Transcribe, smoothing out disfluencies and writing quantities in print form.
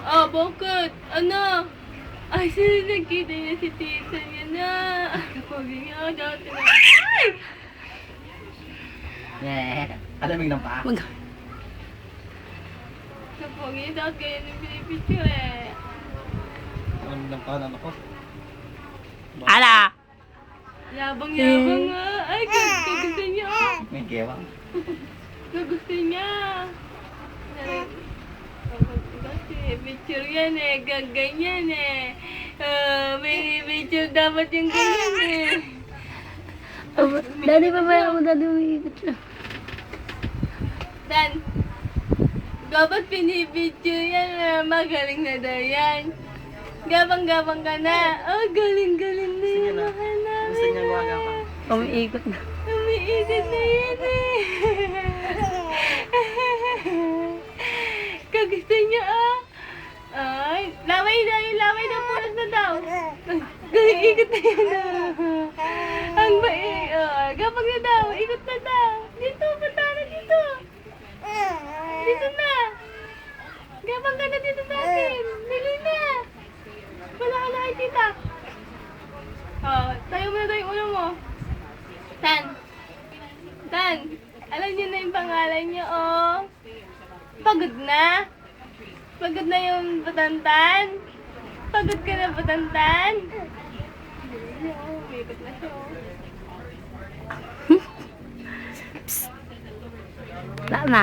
Oh, bakit? Ano? Ay, sino nakita niya si tita niya na? Kapag niya, dati na. Alamig ng paa. Mag... Kapag niya, dati kaya nang pinipicture eh. Alamig ng paa na ako. Ala! Yabang-yabang nga. Ay, gusto niya. Oh. May gewang. Gusto niya. Kasi picture yan eh. Ganyan eh. May picture dapat yung ganyan eh. Dali pa ba ako dali umiikot lang. Dan, dapat pinipicture yan. Magaling na daw yan. Gabang-gabang ka na. Oh, galing-galing na Sige yan. na. Mahal namin. Gusto niya gumaga pa. Umiikot na. Umiikot na yan eh. Kagusto niya ah. Ay, laway na punas na daw. Ikot na yan ah. Ang bait. Gabang na daw, ikot na daw. Dito, punta na dito. Dito na. Gabang ka na dito sa akin. Dali na. Wala ka nakikita. Tayo mo na daw yung ulo mo. Tan. Alam niyo na yung pangalan niyo, oh. Pagod na? Pagod na yung batantan? Pagod ka na, batantan? May ikot na siya, oh. Wala na.